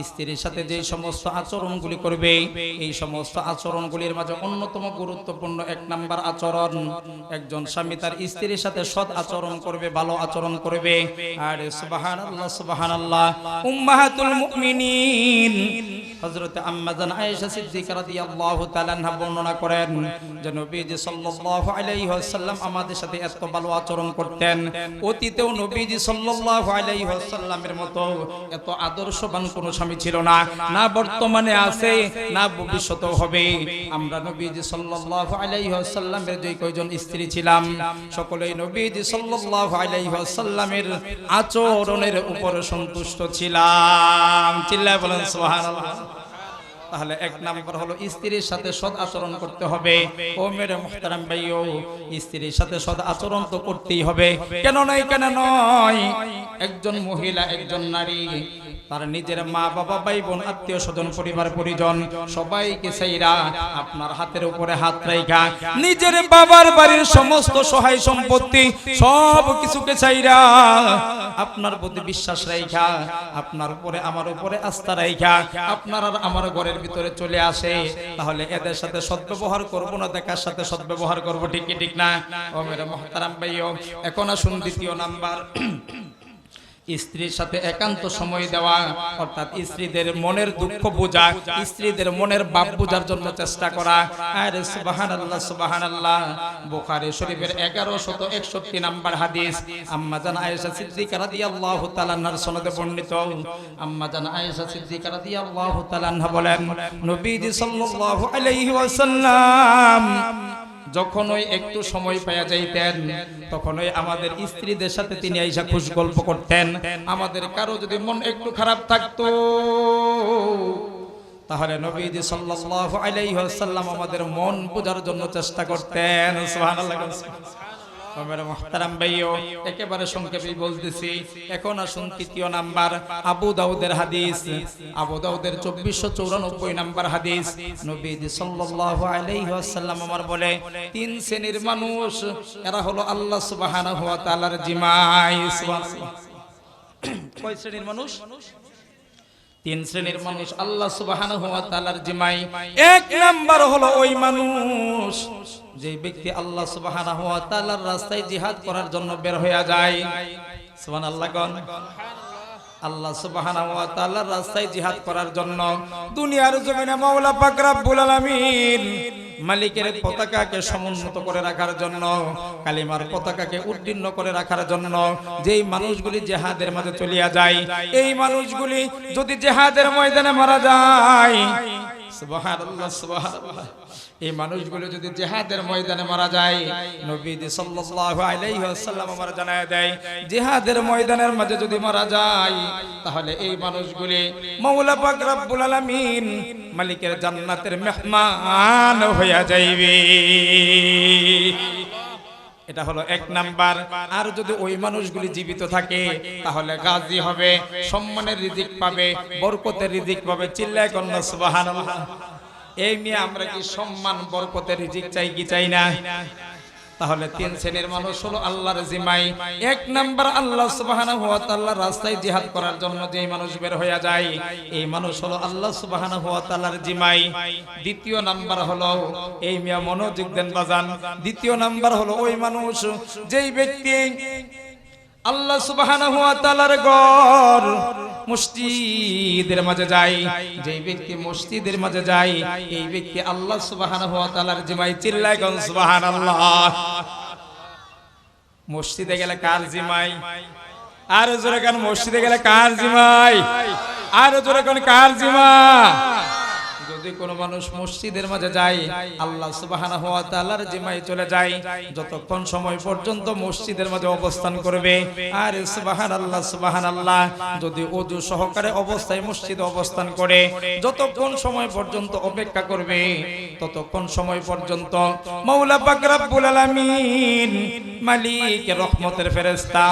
Speaker 1: স্ত্রীর সাথে যে সমস্ত আচরণগুলি করবে, এই সমস্ত আচরণগুলির মাঝে অন্যতম গুরুত্বপূর্ণ 1 নাম্বার আচরণ, একজন স্বামী তার স্ত্রীর সাথে সৎ আচরণ করবে, ভালো আচরণ করবে। আর সুবহানাল্লাহ সুবহানাল্লাহ, উম্মাহাতুল মুমিনিন হযরত আম্মা জান আয়েশা সিদ্দিকা রাদিয়াল্লাহু তাআলা আনহা বর্ণনা করেন যে নবীজি সাল্লাল্লাহু আলাইহি ওয়াসাল্লাম আমাদের সাথে এত ভালো আচরণ করতেন। অতীতেও নবীজি সাল্লাল্লাহু সাল্লাল্লাহু আলাইহি ওয়াসাল্লামের মতো এত আদর্শবান কোনো স্বামী ছিল না, না বর্তমানে আছে না ভবিষ্যতেও হবে। আমরা নবীজি সাল্লাল্লাহু আলাইহি ওয়াসাল্লামের যে কয়জন স্ত্রী ছিলাম সকলেই নবীজি সাল্লাল্লাহু আলাইহি ওয়াসাল্লামের আচরণের উপর সন্তুষ্ট ছিলাম। চিল্লায় বলেন সুবহানাল্লাহ। তাহলে এক নাম্বার হলো স্ত্রীর সাথে সৎ আচরণ করতে হবে। ও মেরে মুহতারাম ভাইও, স্ত্রীর সাথে সৎ আচরণ তো করতেই হবে। কেন নয়, একজন মহিলা একজন নারী তার নিজের মা বাবা ভাই বোন আত্মীয় স্বজন পরিবার পরিজন সবাইকে চাইরা আপনার হাতের উপরে হাত রাইখা নিজের বাবার বাড়ির সমস্ত সহায় সম্পত্তি সব কিছুকে চাইরা আপনার প্রতি বিশ্বাস রাইখা আপনার উপরে আমার উপরে আস্থা রাইখা আপনার আর আমার ঘরের ভিতরে চলে আসে, তাহলে এদের সাথে সদ্ব্যবহার করব না দেখার সাথে সদ্ব্যবহার করব, ঠিক কি ঠিক না? ও মেরে মুহতারাম ভাইও, এখন আসুন দ্বিতীয় নাম্বার, স্ত্রীর সাথে একান্ত সময় দেওয়া, অর্থাৎ স্ত্রীদের মনের দুঃখ বোঝা, স্ত্রীদের মনের ভাব বোঝার জন্য চেষ্টা করা। আরে সুবহানাল্লাহ সুবহানাল্লাহ। বুখারী শরীফের 1161 নাম্বার হাদিস, আম্মা জান আয়েশা সিদ্দিকা রাদিয়াল্লাহু তাআলা আনহার সনদে বর্ণিত। আম্মা জান আয়েশা সিদ্দিকা রাদিয়াল্লাহু তাআলা আনহা বলেন, নবীজি সাল্লাল্লাহু আলাইহি ওয়াসাল্লাম যখনই একটু সময় পাওয়া যাইতেন তখনই আমাদের স্ত্রীদের সাথে তিনি আইসা খুশ গল্প করতেন। আমাদের কারো যদি মন একটু খারাপ থাকতো তাহলে নবীজি সাল্লাল্লাহু আলাইহি ওয়াসাল্লাম আমাদের মন বোঝার জন্য চেষ্টা করতেন। সুবহানাল্লাহ। মেরে মুহতারাম ভাইও, একেবারে সংক্ষেপে বলতেছি। এখন আসুন তৃতীয় নাম্বার, আবু দাউদের হাদিস, আবু দাউদের 2494 নাম্বার হাদিস। নবীজি সাল্লাল্লাহু আলাইহি ওয়াসাল্লাম আমার বলে, তিন শ্রেণীর মানুষ, এরা হলো আল্লাহ সুবহানাহু ওয়া তাআলার জিমাই। সুবহানাল্লাহ। কয় শ্রেণীর মানুষ? তিন শ্রেণীর মানুষ আল্লাহ সুবহানাহু ওয়া তাআলার জিমাই। এক নাম্বার হলো ওই মানুষ যে ব্যক্তি আল্লাহ সুবহানাহু ওয়া তাআলার রাস্তায় জিহাদ করার জন্য বের হয়ে যায়। সুবহানাল্লাহ। কোন আল্লাহ সুবহানাহু ওয়া তাআলার রাস্তায় জিহাদ করার জন্য দুনিয়ার জমিনে মাওলা পাক রব্বুল আলামিন মালিকের পতাকাকে সমুন্নত করে রাখার জন্য, কালিমার পতাকাকে উদ্দীর্ণ করে রাখার জন্য যেই মানুষগুলি জিহাদের মাঝে চলিয়া যায়, এই মানুষগুলি যদি জিহাদের ময়দানে মারা যায়, সুবহানাল্লাহ সুবহানাল্লাহ, এই মানুষগুলো যদি জিহাদের ময়দানে মারা যায়, নবীজি সাল্লাল্লাহু আলাইহি ওয়াসাল্লাম আমার জানায় দেয়, জিহাদের ময়দানের মাঝে যদি মারা যায় তাহলে এই মানুষগুলি মাওলা পাক রব্বুল আলামিন মালিকের জান্নাতের মেহমান হয়ে যাইবে। এটা হলো এক নাম্বার। আর যদি ওই মানুষগুলি জীবিত থাকে তাহলে গাজী হবে, সম্মানের রিজিক পাবে, বরকতের রিজিক পাবে। চিল্লায় কন্যা সুবহানাল্লাহ। এই নিয়ে আমরা কি সম্মান বরকতের রিজিক চাই কি চাই না? তাহলে তিন শ্রেণীর মানুষ হলো আল্লাহর জিমাই। এক নাম্বার, আল্লাহ সুবহানাহু ওয়া তাআলার রাস্তায় জিহাদ করার জন্য যেই মানুষ বের হয়ে যায়, এই মানুষ হলো আল্লাহ সুবহানাহু ওয়া তাআলার জিমাই। দ্বিতীয় নাম্বার হলো, এই মিয়া মনোযোগ দেন বাজান, দ্বিতীয় নাম্বার হলো ওই মানুষ যেই ব্যক্তি আল্লাহ সুবহানাহু ওয়া তাআলার ঘর মসজিদের মাঝে যায়, যেই ব্যক্তি মসজিদের মাঝে যায় এই ব্যক্তি আল্লাহ সুবহানাহু ওয়া তাআলার জিমাই। চিল্লায় কোন সুবহানাল্লাহ। মসজিদে গেলে কার জিমাই? আর জোরে কোন মসজিদে গেলে কার জিমাই? আর জোরে কোন কার জিমা? যদি কোনো মানুষ মসজিদের মাঝে যায় আল্লাহ সুবহানাহু ওয়া তাআলার জিমায় চলে যায়, যতক্ষণ সময় পর্যন্ত মসজিদের মাঝে অবস্থান করবে। আর সুবহানাল্লাহ সুবহানাল্লাহ, যদি ওযু সহকারে অবস্থায় মসজিদে অবস্থান করে যতক্ষণ সময় পর্যন্ত অপেক্ষা করবে ততক্ষণ সময় পর্যন্ত মাওলা পাক রব্বুল আলামিন মালিকের রহমতের ফেরেশতা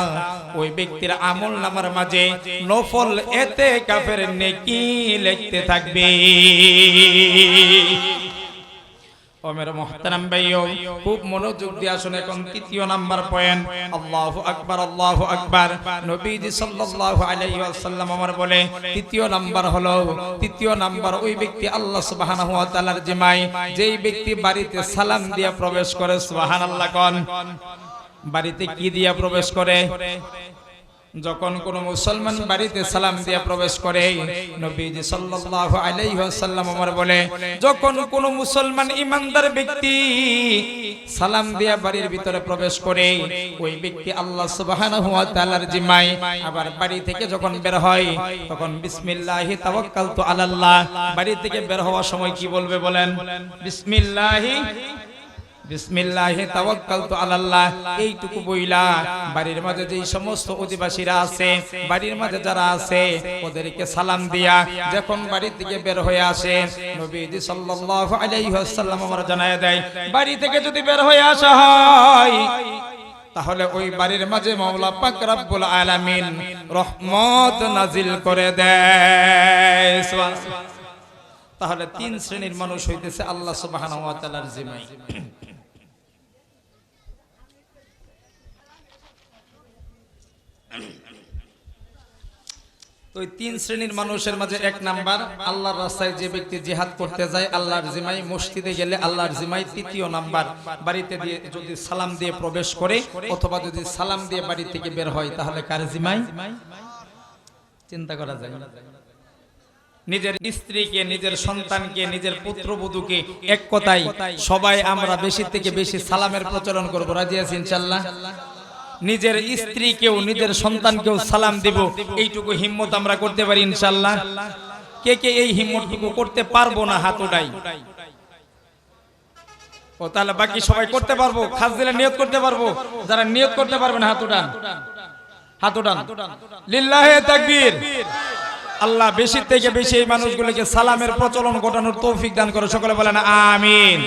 Speaker 1: ওই ব্যক্তির আমলনামার মাঝে নফল ইতিকাফের নেকি লিখতে থাকবে। ও মেরে মুহতারাম ভাইও, খুব মনোযোগ দিয়ে শুনে। এখন তৃতীয় নাম্বার পয়েন্ট, আল্লাহু আকবার আল্লাহু আকবার। নবীজি সাল্লাল্লাহু আলাইহি ওয়াসাল্লাম আমার বলে, তৃতীয় নাম্বার হলো, তৃতীয় নাম্বার ওই ব্যক্তি আল্লাহ সুবহানাহু ওয়া তাআলার জিমাই, যেই ব্যক্তি বাড়িতে সালাম দিয়া প্রবেশ করে। সুবহানাল্লাহ। কোন বাড়িতে কি দিয়া প্রবেশ করে? যখন কোন মুসলমান বাড়িতে সালাম দিয়ে প্রবেশ করে নবীজি সাল্লাল্লাহু আলাইহি ওয়াসাল্লাম আমার বলে যখন কোন মুসলমান ঈমানদার ব্যক্তি সালাম দিয়ে বাড়ির ভিতরে প্রবেশ করে ওই ব্যক্তি আল্লাহ সুবহানাহু ওয়া তাআলার জিম্মায় আবার বাড়ি থেকে যখন বের হয় তখন বিসমিল্লাহি তাওয়াক্কালতু আলাল্লাহ বাড়ি থেকে বের হওয়ার সময় কি বলবে বলেন বিসমিল্লাহি তাওয়াক্কালতু আলাল্লাহ এইটুকু বইলা বাড়ির মাঝে যেই সমস্ত অধিবাসীরা আছে বাড়ির মাঝে যারা আছে ওদেরকে সালাম দিয়া যখন বাড়ি থেকে বের হয়ে আসে নবীজি সাল্লাল্লাহু আলাইহি ওয়াসাল্লাম আমার জানায় দেয় বাড়ি থেকে যদি বের হয়ে আসা হয় তাহলে ওই বাড়ির মাঝে মাওলা পাক রব্বুল আলামিন রহমত নাজিল করে দেয়। তাহলে তিন শ্রেণীর মানুষ হইতেছে আল্লাহ সুবহানাহু ওয়া তাআলার জিম্মায়। তো এই তিন শ্রেণীর মানুষের মাঝে এক নাম্বার আল্লাহর রাস্তায় যে ব্যক্তি জিহাদ করতে যায় আল্লাহর জিম্মায়, মসজিদে গেলে আল্লাহর জিম্মায়। তৃতীয় নাম্বার বাড়িতে দিয়ে যদি সালাম দিয়ে প্রবেশ করে অথবা যদি সালাম দিয়ে বাড়ি থেকে বের হয় তাহলে কার জিম্মায়? চিন্তা করা যায়। নিজের স্ত্রীকে, নিজের সন্তানকে, নিজের পুত্রবধূকে, এক কথায় সবাই আমরা বেশি থেকে বেশি সালামের প্রচলন করব। রাজি আছি ইনশাআল্লাহ? নিজের স্ত্রীকেও নিজের সন্তানকেও সালাম দেব, এইটুকু হিম্মত আমরা করতে পারি ইনশাআল্লাহ? কে কে এই হিম্মতটুকু করতে পারবো না হাত উঠাই? ও তাহলে বাকি সবাই করতে পারবো, খাস দিলে নিয়ত করতে পারবো। যারা নিয়ত করতে পারবেন হাত উঠান, হাত উঠান। লিল্লাহে তাকবীর। আল্লাহ বেশি থেকে বেশি এই মানুষগুলোকে সালামের প্রচলন ঘটানোর তৌফিক দান করে, সকলে বলেন আমিন।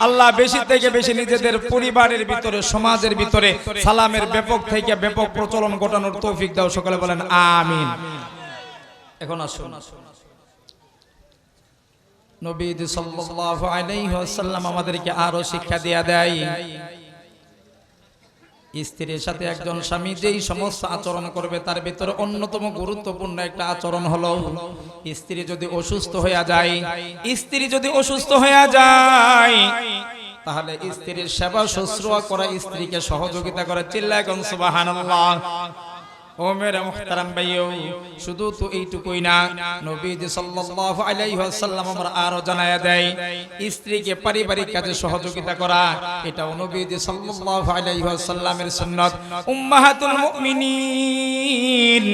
Speaker 1: আল্লাহ বেশি থেকে বেশি নিজেদের পরিবারের ভিতরে, সমাজের ভিতরে সালামের ব্যাপক থেকে ব্যাপক প্রচলন ঘটানোর তৌফিক দাও, সকলে বলেন আমিন। এখন আসুন, নবী সাল্লাল্লাহু আলাইহি ওয়াসাল্লাম আমাদেরকে আরো শিক্ষা দেয়া দেয় স্ত্রীর সাথে একজন স্বামী যেই সমস্ত আচরণ করবে তার ভিতরে অন্যতম গুরুত্বপূর্ণ একটা আচরণ হলো স্ত্রী যদি অসুস্থ হয়ে যায়, স্ত্রী যদি অসুস্থ হয়ে যায় তাহলে স্ত্রীর সেবা শুশ্রূষা করা, স্ত্রীকে সহযোগিতা করে। চিল্লায় কোন সুবহানাল্লাহ। ও মেরে মুহতারাম ভাইও, শুধু তো এইটুকুই না, নবীজি সাল্লাল্লাহু আলাইহি ওয়াসাল্লাম আমরা আরো জানায়া দেয় স্ত্রীকে পারিবারিক কাজে সহযোগিতা করা, এটাও নবীজি সাল্লাল্লাহু আলাইহি ওয়াসাল্লামের সুন্নাত। উম্মাহাতুল মুমিনিন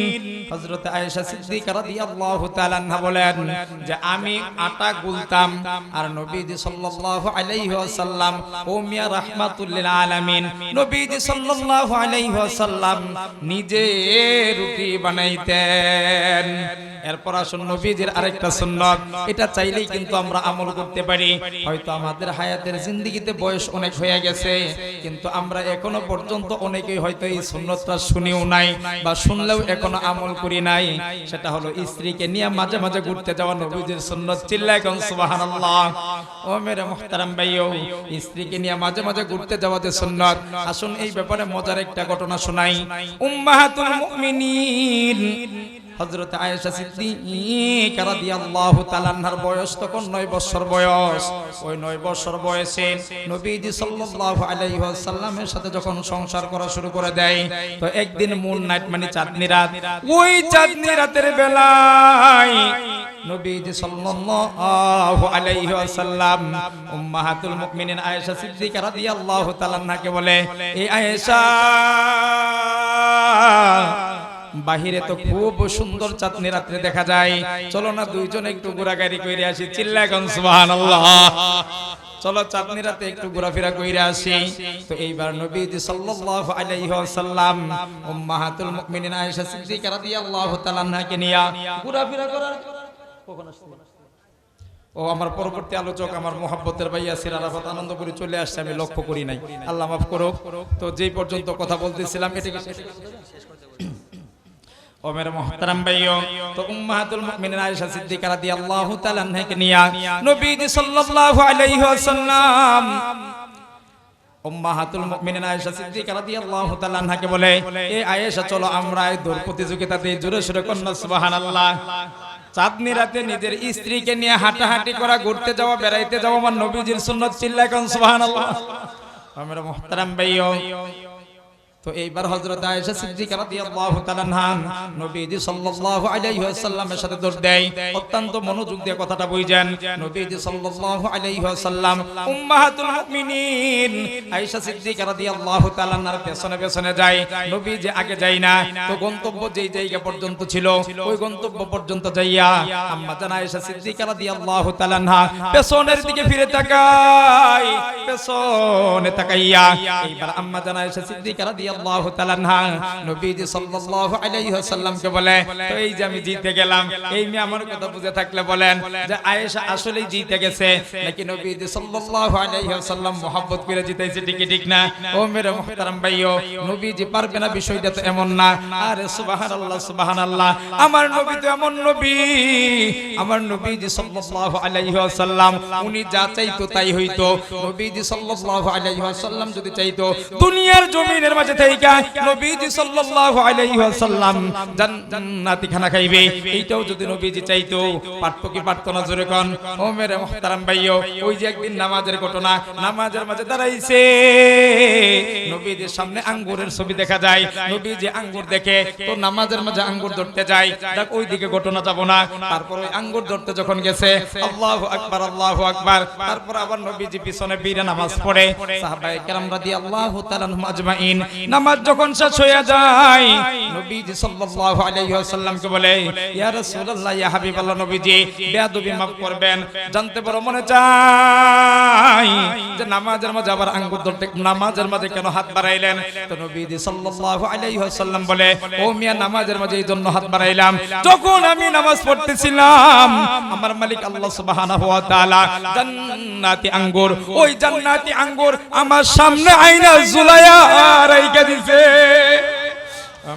Speaker 1: হযরত আয়েশা সিদ্দিকা রাদিয়াল্লাহু তাআলা আনহা বলেন যে আমি আটা গুলতাম আর নবীজি সাল্লাল্লাহু আলাইহি ওয়াসাল্লাম, ও মিয়া রাহমাতুল লিল আলামিন, নবীজি সাল্লাল্লাহু আলাইহি ওয়াসাল্লাম নিজে রুটি বানাইতেন। এরপর আসুন নবীজির আরেকটা সুন্নাত, এটা চাইলেই কিন্তু আমরা আমল করতে পারি। হয়তো আমাদের হায়াতের জিন্দেগিতে বয়স অনেক হয়ে গেছে, কিন্তু আমরা এখনো পর্যন্ত অনেকেই হয়তো এই সুন্নাতটা শুনিও নাই বা শুনলেও এখনো আমল করি নাই। সেটা হলো স্ত্রীকে নিয়ে মাঝে মাঝে ঘুরতে যাওয়া, নবীজির সুন্নাত। চিল্লায় কোন সুবহানাল্লাহ। ও মেরে মুহতারাম ভাইও, স্ত্রীকে নিয়ে মাঝে মাঝে ঘুরতে যাওয়া যে সুন্নাত। আসুন এই ব্যাপারে মজার একটা ঘটনা শোনাই। উম্মাহাতুল মুমিনিন হযরত আয়েশা সিদ্দিকা রাদিয়াল্লাহু তাআলা আনহার বয়স তখন 9 বছর বয়স। ওই 9 বছর বয়সে নবীজি সাল্লাল্লাহু আলাইহি ওয়াসাল্লামের সাথে যখন সংসার করা শুরু করে দেয়, তো একদিন মুন নাইট মানে চাঁদনি রাত, ওই চাঁদনি রাতের বেলায় নবীজি সাল্লাল্লাহু আলাইহি ওয়াসাল্লাম উম্মাহাতুল মুমিনিন আয়েশা সিদ্দিকা রাদিয়াল্লাহু তাআলা আনহাকে বলে, এই আয়েশা, বাহিরে তো খুব সুন্দর চাঁদনি রাত্রে দেখা যায়, চলো না দুইজন একটু ঘোরাঘুরি কইরে আসি। চিল্লায় কোন সুবহানাল্লাহ। চলো চাঁদনি রাতে একটু ঘোরাফেরা কইরে আসি। তো এইবার নবীজি সাল্লাল্লাহু আলাইহি ওয়াসাল্লাম উম্মাহাতুল মুমিনিন আয়েশা সিদ্দিকা রাদিয়াল্লাহু তাআলা আনহাকে নিয়ে ঘোরাফেরা করার কখন আসছে? ও আমার পরবর্তী আলোচক আমার মোহাব্বতের ভাই ইয়াসির আরাফাত আনন্দপুরে চলে আসছে, আমি লক্ষ্য করি নাই, আল্লাহ মাফ করুক। তো যেই পর্যন্ত কথা বলতেছিলাম এটাকে শেষ করে দাও। ও মেরে মুহতারাম ভাইও, তো উম্মাহাতুল মুমিনিন আয়েশা সিদ্দিকা রাদিয়াল্লাহু তাআলা আনহাকে নিয়ে নবীজি সাল্লাল্লাহু আলাইহি ওয়াসাল্লাম উম্মাহাতুল মুমিনিন আয়েশা সিদ্দিকা রাদিয়াল্লাহু তাআলা আনহাকে বলে, এই আয়েশা চলো আমরা এই দৌড় প্রতিযোগিতা দেই। জোরে সোরে কন্যা সুবহানাল্লাহ। চাঁদনি রাতে নিজের স্ত্রীকে নিয়ে হাঁটাহাঁটি করা, ঘুরতে যাওয়া, বেড়াইতে যাওয়া আমার নবীজির সুন্নাত। চিল্লায় কোন সুবহানাল্লাহ। আমার মুহতারাম ভাইও, তো তো এইবার হযরত আয়েশা সিদ্দিকা রাদিয়াল্লাহু তাআলা আনহা নবীজি সাল্লাল্লাহু আলাইহি ওয়াসাল্লামের সাথে দৌড় দেয়। অত্যন্ত মনোযোগ দিয়ে কথাটা বুঝেন। নবীজি সাল্লাল্লাহু আলাইহি ওয়াসাল্লাম উম্মাহাতুল মুমিনিন আয়েশা সিদ্দিকা রাদিয়াল্লাহু তাআলা আনহার পেছনে পেছনে যায়। নবীজি আগে যায় না। তো গন্তব্য যেই জায়গা পর্যন্ত ছিল ওই গন্তব্য পর্যন্ত যাইয়া আম্মা জান আয়েশা সিদ্দিকা রাদিয়াল্লাহু তাআলা আনহা পেছনের দিকে ফিরে তাকায়। পেছনে তাকাইয়া এইবার আম্মা জান আয়েশা সিদ্দিকা রাদিয়াল্লাহু তাআলা আনহা নবীজি সাল্লাল্লাহু আলাইহি ওয়াসাল্লামকে বলে, তো এই যে আমি জিতে গেলাম, এই মেয়ে আমার কথা বুঝে থাকলে বলেন যে আয়েশা আসলেই জিতে গেছে নাকি নবীজি সাল্লাল্লাহু আলাইহি ওয়াসাল্লাম মোহাব্বত করে জিতেছে, ঠিক না? ও মেরে মুহতারাম ভাইও, নবীজি পারবে না বিষয়টা তো এমন না। আরে সুবহানাল্লাহ সুবহানাল্লাহ, আমার নবী তো এমন নবী, আমার নবীজি সাল্লাল্লাহু আলাইহি ওয়াসাল্লাম উনি যা চাইতো তাই হইতো। নবীজি সাল্লাল্লাহু আলাইহি ওয়াসাল্লাম যদি চাইতো দুনিয়ার জমিনের মাঝে থাইকা নবীজি সাল্লাল্লাহু আলাইহি ওয়াসাল্লাম জান্নাতি খানা খাইবে, এইটাও যদি নবীজি চাইতো পারতো কি পারতো না? জোরে কোন। ও মেরে মুহতারাম ভাইও, ওই যে একদিন নামাজের ঘটনা, নামাজের মাঝে দাঁড়াইছে, নবীজির সামনে আঙ্গুরের ছবি দেখা যায়। নবীজি আঙ্গুর দেখে তো নামাজের মাঝে আঙ্গুর ধরতে যায়। দেখ ওই দিকে ঘটনা যাব না। তারপর ওই আঙ্গুর ধরতে যখন গেছে, আল্লাহু আকবার আল্লাহু আকবার, তারপর আবার নবীজি পিছনে বীরা নামাজ পড়ে। সাহাবায়ে কেরাম রাদিয়াল্লাহু তাআলা আনহুম আজমাইন নামাজ যখন শেষ হয়ে যায়, নবীজি সাল্লাল্লাহু আলাইহি ওয়াসাল্লামকে বলে, ইয়া রাসূলুল্লাহ, ইয়া হাবিবাল্লাহ, নবীজি বেয়াদবি মাফ করবেন, জানতে বড় মনে চাই যে নামাজের মাঝে আবার আঙ্গুর ধরতে নামাজের মাঝে কেন হাত বাড়াইলেন? তো নবীজি সাল্লাল্লাহু আলাইহি ওয়াসাল্লাম বলে, ও মিয়া, নামাজের মাঝে এইজন্য হাত বাড়াইলাম, যখন আমি নামাজ পড়তেছিলাম আমার মালিক আল্লাহ সুবহানাহু ওয়া তাআলা জান্নাতি আঙ্গুর, ওই জান্নাতি আঙ্গুর আমার সামনে আয়না ঝুলায়া রাইখা দিছে।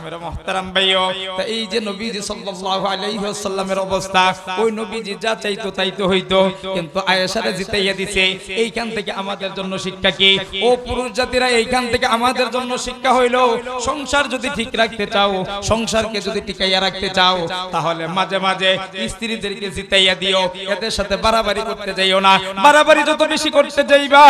Speaker 1: मेरा मोहतरम भाइयों, तो এই যে নবীজি সাল্লাল্লাহু আলাইহি ওয়াসাল্লামের অবস্থা, ওই নবীজি যা চাইতো তাই তো হইতো, কিন্তু আয়েশারে জিতাইয়া দিছে। এইখান থেকে আমাদের জন্য শিক্ষা কি? ও পুরুষ জাতিরা, এইখান থেকে আমাদের জন্য শিক্ষা হইলো, সংসার যদি ঠিক রাখতে চাও, সংসারকে যদি টিকাইয়া রাখতে চাও, তাহলে মাঝে মাঝে স্ত্রীদেরকে জিতাইয়া দিও, এদের সাথে বাড়াবাড়ি করতে যাইও না। বাড়াবাড়ি যত বেশি করতে যাইবা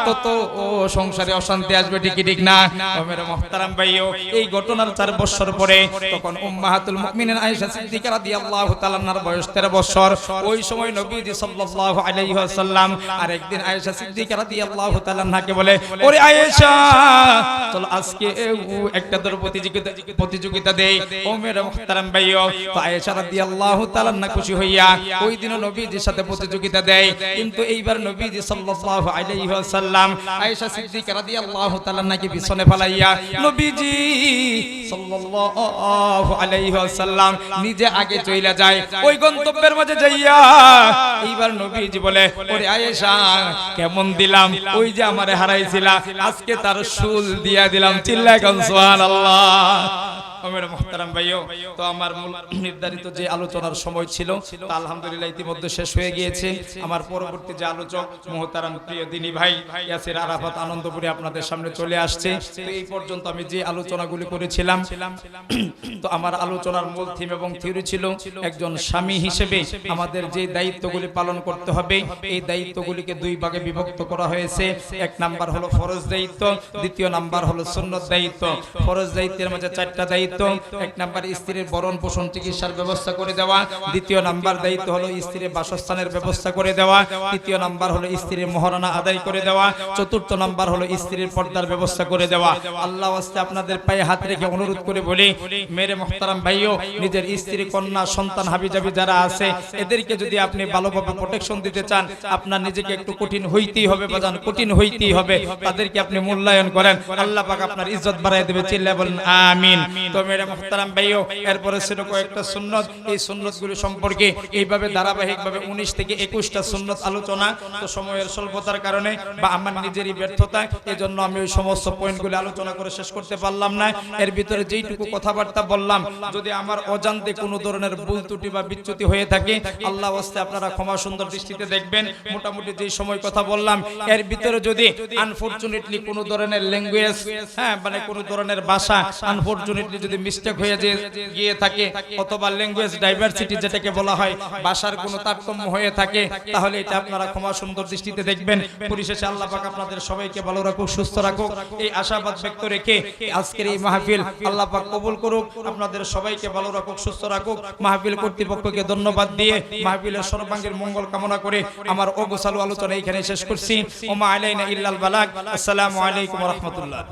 Speaker 1: তত ও সংসারে অশান্তি আসবে, ঠিক না? ও মেরা মোহতারাম ভাইও, এই ঘটনার 4 বছর পরে তখন উম্মাহাতুল মুমিনিন আয়েশা সিদ্দিকা রাদিয়াল্লাহু তাআলা আনহার বয়স 13 বছর। ওই সময় নবীজি সাল্লাল্লাহু আলাইহি ওয়াসাল্লাম আরেকদিন আয়েশা সিদ্দিকা রাদিয়াল্লাহু তাআলা আনহাকে বলে, ওরে আয়েশা, চলো আজকে একটা দৌড় প্রতিযোগিতা দেই। ও মেরা মুহতারাম ভাইও, তো আয়েশা রাদিয়াল্লাহু তাআলা আনহা খুশি হইয়া ওই দিন নবীজির সাথে প্রতিযোগিতা দেয়। কিন্তু এইবার নবীজি সাল্লাল্লাহু আলাইহি ওয়াসাল্লাম আয়েশা সিদ্দিকা রাদিয়াল্লাহু তাআলা আনহাকে পিছনে ফেলাইয়া নবীজি সাল্লাল্লাহু আলাইহি ওয়াসাল্লাম নিজে আগে চইলা যায়। ওই গন্তব্যের মাঝে যাইয়া এইবার নবীজি বলে, ওরে আয়েশা, কেমন দিলাম? ওই যে আমারে হারাইছিলা, আজকে তার শুল দিয়া দিলাম। চিল্লায় কোন সুবহানাল্লাহ। আমার মুহতারাম ভাইও, তো আমার নির্ধারিত যে আলোচনার সময় ছিল তা আলহামদুলিল্লাহ ইতিমধ্যে শেষ হয়ে গিয়েছে। আমার পরবর্তী যে আলোচক মুহতারাম প্রিয় দিনী ভাই ইয়াসির আরাফাত আনন্দপুরে আপনাদের সামনে চলে আসছে। তো এই পর্যন্ত আমি যে আলোচনাগুলি করেছিলাম, তো আমার আলোচনার মূল থিম এবং থিওরি ছিল একজন স্বামী হিসেবে আমাদের যে দায়িত্বগুলি পালন করতে হবে, এই দায়িত্বগুলিকে 2 ভাগে বিভক্ত করা হয়েছে। 1 নাম্বার হলো ফরজ দায়িত্ব, দ্বিতীয় নাম্বার হলো সুন্নত দায়িত্ব। ফরজ দায়িত্বের মধ্যে 4টা দায়িত্ব। 1 নাম্বার স্ত্রীর ভরণ পোষণ চিকিৎসার ব্যবস্থা করে দেওয়া, দ্বিতীয় নাম্বার দায়িত্ব হলো স্ত্রীর বাসস্থানের ব্যবস্থা করে দেওয়া, তৃতীয় নাম্বার হলো স্ত্রীর মহারণা আদায় করে দেওয়া, চতুর্থ নাম্বার হলো স্ত্রীর পর্দার ব্যবস্থা করে দেওয়া। আল্লাহ ওয়াস্তে আপনাদের পায়ে হাত রেখে অনুরোধ করে বলি, মেরে মুহতারাম ভাইও, নিজের স্ত্রী, কন্যা, সন্তান, হাবিজাবি যারা আছে এদেরকে যদি আপনি ভালোভাবে প্রোটেকশন দিতে চান, আপনার নিজেকে একটু কঠিন হইতেই হবে বাজান, কঠিন হইতেই হবে। তাদেরকে আপনি মূল্যায়ন করেন, আল্লাহ পাক আপনার ইজ্জত বাড়ায় দেবে। চিল্লায় বলেন আমিন। তো মেরে মুহতারাম ভাইও, এরপরে ছিল কয়েকটা সুন্নত। এই সুন্নতগুলো সম্পর্কে এইভাবে ধারাবাহিকভাবে 19 থেকে 21টা সুন্নত আলোচনা, তো সময়ের স্বল্পতার কারণে বা আমার নিজেরই ব্যর্থতা, এজন্য আমি ওই সমস্ত পয়েন্টগুলো আলোচনা করে শেষ করতে পারলাম না। এর ভিতরে যেইটুকু কথাবার্তা বললাম, যদি আমার অজান্তে কোনো ধরনের ভুল ত্রুটি বা বিচ্যুতি হয়ে থাকে, আল্লাহ ওয়াস্তে আপনারা ক্ষমা সুন্দর দৃষ্টিতে দেখবেন। মোটামুটি যেই সময় কথা বললাম, এর ভিতরে যদি আনফরচুনেটলি কোনো ধরনের ল্যাঙ্গুয়েজ, মানে কোনো ধরনের ভাষা আনফরচুনেটলি যদি যদি মিস্টেক হয়ে গিয়ে থাকে অথবা ল্যাঙ্গুয়েজ ডাইভার্সিটি যেটাকে বলা হয় ভাষার কোনো তারতম্য হয়ে থাকে তাহলে এটা আপনারা ক্ষমা সুন্দর দৃষ্টিতে দেখবেন। পরিশেষে আল্লাহ পাক আপনাদের সবাইকে ভালো রাখুক, সুস্থ রাখুক, এই আশাবাদ ব্যক্ত রেখে আজকের এই মাহফিল আল্লাহ পাক কবুল করুক, আপনাদের সবাইকে ভালো রাখুক, সুস্থ রাখুক। মাহফিল কর্তৃপক্ষকে ধন্যবাদ দিয়ে মাহফিলের সর্বাঙ্গীন মঙ্গল কামনা করে আমার অগোছালো আলোচনা এখানে শেষ করছি। ওমা আলাইনা ইল্লাল বালাগ। আসসালামু আলাইকুম ওয়া রাহমাতুল্লাহ।